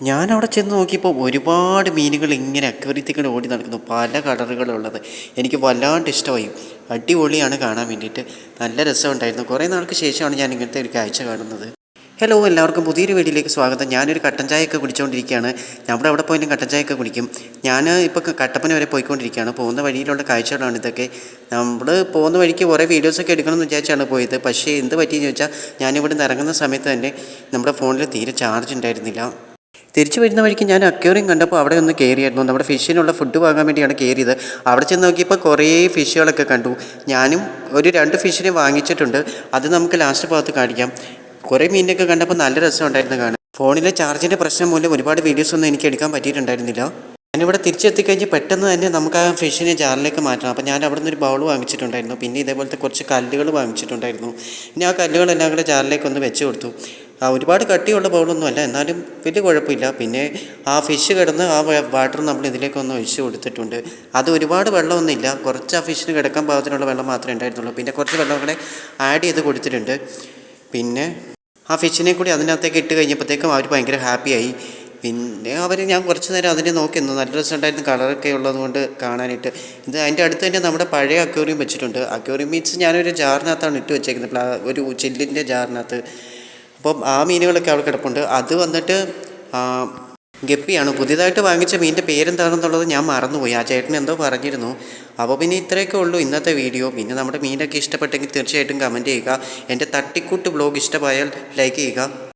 ഞാനവിടെ ചെന്ന് നോക്കിയപ്പോൾ ഒരുപാട് മീനുകൾ ഇങ്ങനെ അക്വേറിയത്തിൽ ഓടി നടക്കുന്നു, പല കളറുകളുള്ളത്. എനിക്ക് വല്ലാണ്ട് ഇഷ്ടമായി. അടിപൊളിയാണ് കാണാൻ വേണ്ടിയിട്ട്. നല്ല രസമുണ്ടായിരുന്നു. കുറേ നാൾക്ക് ശേഷമാണ് ഞാൻ ഇങ്ങനത്തെ ഒരു കാഴ്ച കാണുന്നത്. ഹലോ, എല്ലാവർക്കും പുതിയൊരു വീഡിയോയിലേക്ക് സ്വാഗതം. ഞാനൊരു കട്ടൻ ചായയൊക്കെ കുടിച്ചുകൊണ്ടിരിക്കുകയാണ്. നമ്മുടെ അവിടെ പോയാലും കട്ടൻ ചായയൊക്കെ കുടിക്കും. ഞാൻ ഇപ്പോൾ കട്ടപ്പന വരെ പോയിക്കൊണ്ടിരിക്കുകയാണ്. പോകുന്ന വഴിയിലുള്ള കാഴ്ചകളാണ് ഇതൊക്കെ. നമ്മൾ പോകുന്ന വഴിക്ക് കുറേ വീഡിയോസൊക്കെ എടുക്കണമെന്ന് വിചാരിച്ചാണ് പോയത്. പക്ഷേ എന്ത് പറ്റിയെന്ന് ചോദിച്ചാൽ, ഞാനിവിടെ നിന്ന് ഇറങ്ങുന്ന സമയത്ത് തന്നെ നമ്മുടെ ഫോണിൽ തീരെ ചാർജ് ഉണ്ടായിരുന്നില്ല. തിരിച്ചു വരുന്ന വഴിക്ക് ഞാൻ അക്വേറിയം കണ്ടപ്പോൾ അവിടെ ഒന്ന് കയറിയായിരുന്നു. നമ്മുടെ ഫിഷിനുള്ള ഫുഡ് വാങ്ങാൻ വേണ്ടിയാണ് കയറിയത്. അവിടെ ചെന്ന് നോക്കിയപ്പോൾ കുറേ ഫിഷുകളൊക്കെ കണ്ടു. ഞാനും ഒരു 2 ഫിഷിനെ വാങ്ങിച്ചിട്ടുണ്ട്. അത് നമുക്ക് ലാസ്റ്റ് ഭാഗത്ത് കാണിക്കാം. കുറേ മീനൊക്കെ കണ്ടപ്പോൾ നല്ല രസമുണ്ടായിരുന്നു കാണാൻ. ഫോണിലെ ചാർജിൻ്റെ പ്രശ്നം മൂലം ഒരുപാട് വീഡിയോസൊന്നും എനിക്ക് എടുക്കാൻ പറ്റിയിട്ടുണ്ടായിരുന്നില്ല. ഞാനിവിടെ തിരിച്ചെത്തിക്കഴിഞ്ഞ് പെട്ടെന്ന് തന്നെ നമുക്ക് ആ ഫിഷിനെ ജാറിലേക്ക് മാറ്റണം. അപ്പോൾ ഞാൻ അവിടെ നിന്നൊരു ബൗൾ വാങ്ങിച്ചിട്ടുണ്ടായിരുന്നു. പിന്നെ ഇതേപോലത്തെ കുറച്ച് കല്ലുകൾ വാങ്ങിച്ചിട്ടുണ്ടായിരുന്നു. പിന്നെ ആ കല്ലുകളെല്ലാം കൂടെ ജാറിലേക്ക് ഒന്ന് വെച്ച് കൊടുത്തു. ഒരുപാട് കട്ടിയുള്ള ബൗളൊന്നും അല്ല, എന്നാലും വലിയ കുഴപ്പമില്ല. പിന്നെ ആ ഫിഷ് കിടന്ന് ആ വാട്ടർ നമ്മൾ ഇതിലേക്കൊന്ന് ഒഴിച്ച് കൊടുത്തിട്ടുണ്ട്. അത് ഒരുപാട് വെള്ളമൊന്നുമില്ല, കുറച്ച് ആ ഫിഷിന് കിടക്കാൻ പാകത്തിനുള്ള വെള്ളം മാത്രമേ ഉണ്ടായിരുന്നുള്ളൂ. പിന്നെ കുറച്ച് വെള്ളം കൂടെ ആഡ് ചെയ്ത് കൊടുത്തിട്ടുണ്ട്. പിന്നെ ആ ഫിഷിനെ കൂടി അതിനകത്തേക്ക് ഇട്ട് കഴിഞ്ഞപ്പോഴത്തേക്കും അവർ ഭയങ്കര ഹാപ്പിയായി. പിന്നെ ഞാൻ കുറച്ച് നേരം അതിനെ നോക്കി നിന്നു. നല്ല രസമുണ്ടായിരുന്നു, കളറൊക്കെ ഉള്ളതുകൊണ്ട് കാണാനായിട്ട്. അതിൻ്റെ അടുത്ത് തന്നെ നമ്മുടെ പഴയ അക്വേറിയം വെച്ചിട്ടുണ്ട്. അക്വേറിയം മീൻസ് ഞാനൊരു ജാറിനകത്താണ് ഇട്ട് വെച്ചേക്കുന്നത്, ഒരു ചില്ലിൻ്റെ ജാറിനകത്ത്. അപ്പം ആ മീനുകളൊക്കെ അവിടെ കിടപ്പുണ്ട്. അത് വന്നിട്ട് ഗപ്പിയാണ്. പുതിയതായിട്ട് വാങ്ങിച്ച മീനിൻ്റെ പേരെന്താണെന്നുള്ളത് ഞാൻ മറന്നുപോയി. ആ ചേട്ടൻ എന്തോ പറഞ്ഞിരുന്നു. അപ്പോൾ പിന്നെ ഇത്രയൊക്കെ ഉള്ളൂ ഇന്നത്തെ വീഡിയോ. പിന്നെ നമ്മുടെ മീനൊക്കെ ഇഷ്ടപ്പെട്ടെങ്കിൽ തീർച്ചയായിട്ടും കമൻറ്റ് ചെയ്യുക. എൻ്റെ തട്ടിക്കൂട്ട് വ്ലോഗ് ഇഷ്ടമായാൽ ലൈക്ക് ചെയ്യുക.